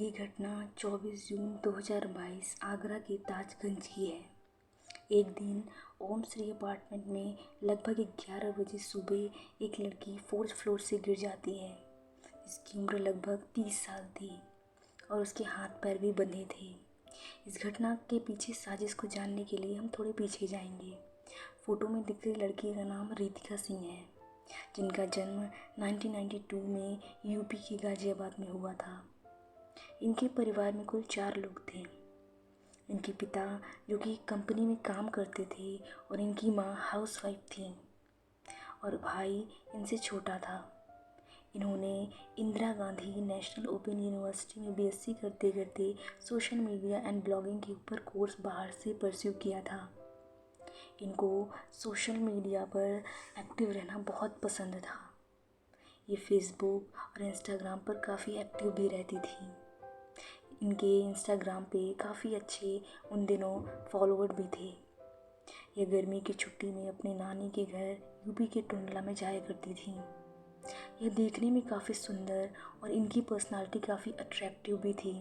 ये घटना 24 जून 2022 आगरा के ताजगंज की है। एक दिन ओम श्री अपार्टमेंट में लगभग 11 बजे सुबह एक लड़की 4th फ्लोर से गिर जाती है, जिसकी उम्र लगभग 30 साल थी और उसके हाथ पैर भी बंधे थे। इस घटना के पीछे साजिश को जानने के लिए हम थोड़े पीछे जाएंगे। फ़ोटो में दिख रही लड़की का नाम रितिका सिंह है, जिनका जन्म 1992 में यूपी के गाज़ियाबाद में हुआ था। इनके परिवार में कुल 4 लोग थे। इनके पिता जो कि कंपनी में काम करते थे और इनकी माँ हाउसवाइफ थी और भाई इनसे छोटा था। इन्होंने Indira Gandhi national open university में बीएससी करते करते सोशल मीडिया एंड ब्लॉगिंग के ऊपर कोर्स बाहर से परस्यू किया था। इनको सोशल मीडिया पर एक्टिव रहना बहुत पसंद था। ये फेसबुक और इंस्टाग्राम पर काफ़ी एक्टिव भी रहती थी। इनके इंस्टाग्राम पे काफ़ी अच्छे उन दिनों फॉलोवर भी थे। ये गर्मी की छुट्टी में अपने नानी के घर यूपी के टुंडला में जाया करती थी। यह देखने में काफ़ी सुंदर और इनकी पर्सनालिटी काफ़ी अट्रैक्टिव भी थी।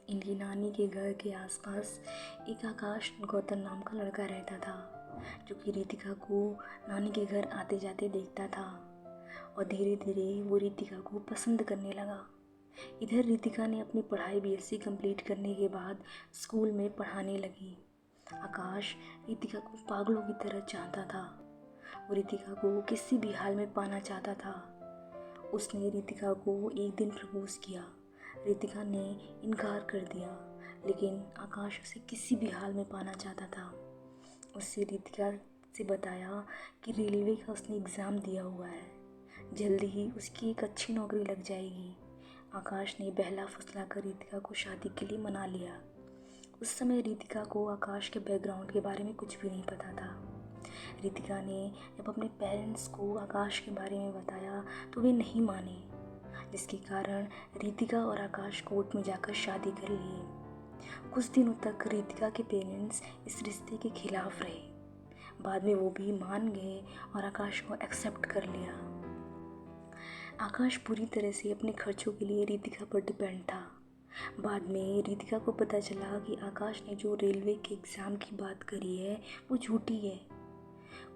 इनकी नानी के घर के आसपास एक आकाश गौतम नाम का लड़का रहता था, जो कि रितिका को नानी के घर आते जाते देखता था और धीरे धीरे वो रितिका को पसंद करने लगा। इधर रितिका ने अपनी पढ़ाई बीएससी कंप्लीट करने के बाद स्कूल में पढ़ाने लगी। आकाश रितिका को पागलों की तरह चाहता था। वो रितिका को किसी भी हाल में पाना चाहता था। उसने रितिका को एक दिन प्रपोज किया। रितिका ने इनकार कर दिया, लेकिन आकाश उसे किसी भी हाल में पाना चाहता था। उससे रितिका से बताया कि रेलवे का उसने एग्ज़ाम दिया हुआ है, जल्दी ही उसकी एक अच्छी नौकरी लग जाएगी। आकाश ने बहला फुसला कर रितिका को शादी के लिए मना लिया। उस समय रितिका को आकाश के बैकग्राउंड के बारे में कुछ भी नहीं पता था। रितिका ने जब अपने पेरेंट्स को आकाश के बारे में बताया तो वे नहीं माने, जिसके कारण रितिका और आकाश कोर्ट में जाकर शादी कर लिए। कुछ दिनों तक रितिका के पेरेंट्स इस रिश्ते के खिलाफ रहे। बाद में वो भी मान गए और आकाश को एक्सेप्ट कर लिया। आकाश पूरी तरह से अपने खर्चों के लिए रितिका पर डिपेंड था। बाद में रितिका को पता चला कि आकाश ने जो रेलवे के एग्ज़ाम की बात करी है वो झूठी है।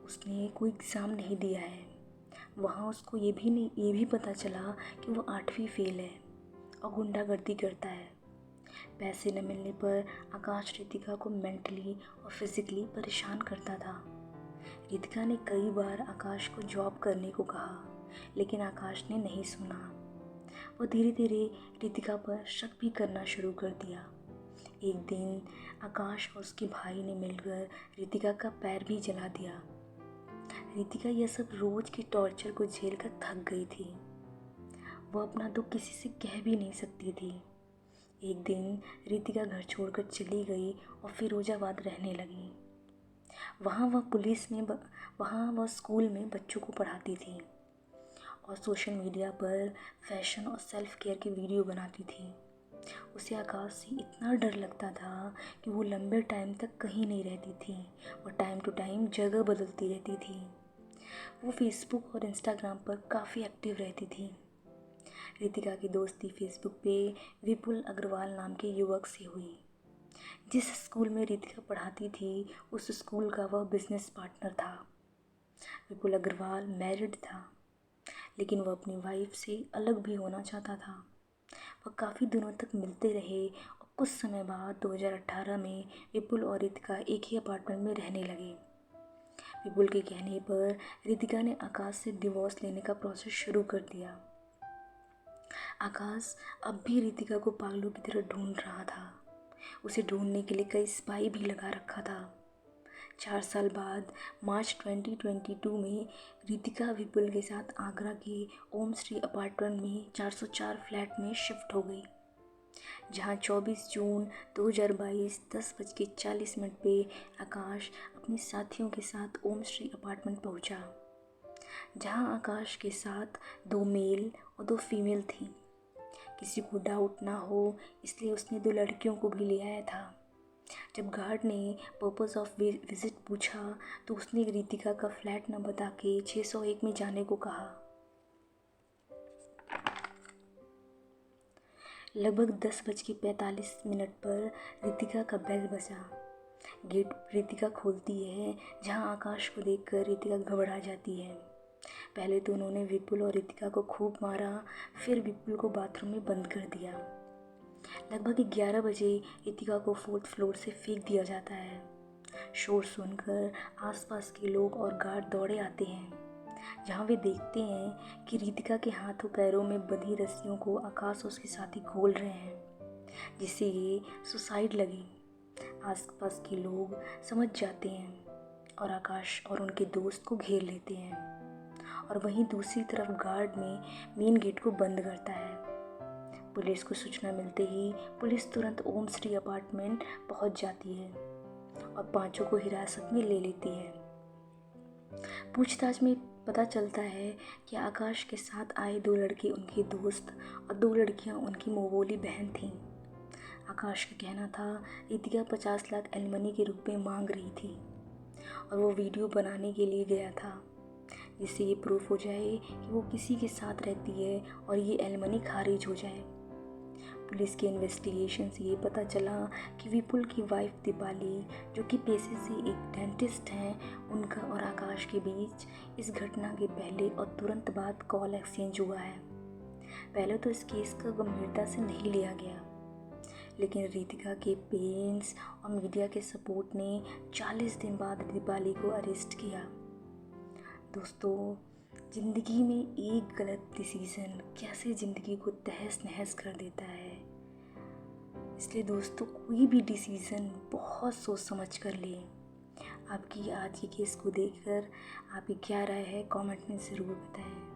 उसने कोई एग्ज़ाम नहीं दिया है। वहाँ उसको ये भी पता चला कि वो 8वीं फेल है और गुंडागर्दी करता है। पैसे न मिलने पर आकाश रितिका को मेंटली और फिज़िकली परेशान करता था। रितिका ने कई बार आकाश को जॉब करने को कहा, लेकिन आकाश ने नहीं सुना। वो धीरे धीरे रितिका पर शक भी करना शुरू कर दिया। एक दिन आकाश और उसके भाई ने मिलकर रितिका का पैर भी जला दिया। रितिका यह सब रोज के टॉर्चर को झेल कर थक गई थी। वो अपना दुख किसी से कह भी नहीं सकती थी। एक दिन रितिका घर छोड़कर चली गई और फिरोजाबाद रहने लगी। वहाँ वह स्कूल में बच्चों को पढ़ाती थी और सोशल मीडिया पर फैशन और सेल्फ केयर की वीडियो बनाती थी। उसे आकाश से इतना डर लगता था कि वो लंबे टाइम तक कहीं नहीं रहती थी और टाइम टू टाइम जगह बदलती रहती थी। वो फेसबुक और इंस्टाग्राम पर काफ़ी एक्टिव रहती थी। रितिका की दोस्ती फेसबुक पे विपुल अग्रवाल नाम के युवक से हुई। जिस स्कूल में रितिका पढ़ाती थी उस स्कूल का वह बिजनेस पार्टनर था। विपुल अग्रवाल मैरिड था, लेकिन वह अपनी वाइफ से अलग भी होना चाहता था। वह काफ़ी दिनों तक मिलते रहे और कुछ समय बाद 2018 में विपुल और रितिका एक ही अपार्टमेंट में रहने लगे। विपुल के कहने पर रितिका ने आकाश से डिवोर्स लेने का प्रोसेस शुरू कर दिया। आकाश अब भी रितिका को पागलों की तरह ढूंढ रहा था। उसे ढूंढने के लिए कई स्पाई भी लगा रखा था। 4 साल बाद मार्च 2022 में रितिका विपुल के साथ आगरा के ओम श्री अपार्टमेंट में 404 फ्लैट में शिफ्ट हो गई, जहां 24 जून 2022 10:40 पे आकाश अपने साथियों के साथ ओम श्री अपार्टमेंट पहुंचा। जहां आकाश के साथ 2 मेल और 2 फीमेल थी। किसी को डाउट ना हो इसलिए उसने 2 लड़कियों को भी ले आया था। जब गार्ड ने पर्पस ऑफ विजिट पूछा तो उसने रितिका का फ्लैट न बता के 601 में जाने को कहा। लगभग 10:45 पर रितिका का बेल बजा। गेट रितिका खोलती है, जहां आकाश को देखकर रितिका घबरा जाती है। पहले तो उन्होंने विपुल और रितिका को खूब मारा, फिर विपुल को बाथरूम में बंद कर दिया। लगभग 11 बजे रितिका को 4th फ्लोर से फेंक दिया जाता है। शोर सुनकर आसपास के लोग और गार्ड दौड़े आते हैं, जहां वे देखते हैं कि रितिका के हाथों पैरों में बंधी रस्सियों को आकाश और उसके साथी खोल रहे हैं, जिससे ये सुसाइड लगी। आसपास के लोग समझ जाते हैं और आकाश और उनके दोस्त को घेर लेते हैं, और वहीं दूसरी तरफ गार्ड में मेन गेट को बंद करता है। पुलिस को सूचना मिलते ही पुलिस तुरंत ओम श्री अपार्टमेंट पहुंच जाती है और पांचों को हिरासत में ले लेती है। पूछताछ में पता चलता है कि आकाश के साथ आए 2 लड़के उनके दोस्त और 2 लड़कियां उनकी मोबोली बहन थीं। आकाश का कहना था रितिका 50 लाख एलिमनी के रूप में मांग रही थी और वो वीडियो बनाने के लिए गया था, जिससे ये प्रूफ हो जाए कि वो किसी के साथ रहती है और ये एलिमनी खारिज हो जाए। पुलिस के इन्वेस्टिगेशन से ये पता चला कि विपुल की वाइफ दीपाली, जो कि पेशे से एक डेंटिस्ट हैं, उनका और आकाश के बीच इस घटना के पहले और तुरंत बाद कॉल एक्सचेंज हुआ है। पहले तो इस केस का गंभीरता से नहीं लिया गया, लेकिन रितिका के पेरेंट्स और मीडिया के सपोर्ट ने 40 दिन बाद दीपाली को अरेस्ट किया। दोस्तों, ज़िंदगी में एक गलत डिसीज़न कैसे ज़िंदगी को तहस नहस कर देता है। इसलिए दोस्तों, कोई भी डिसीज़न बहुत सोच समझ कर लें। आपकी आज की केस को देखकर आपकी क्या राय है, कमेंट में ज़रूर बताएं।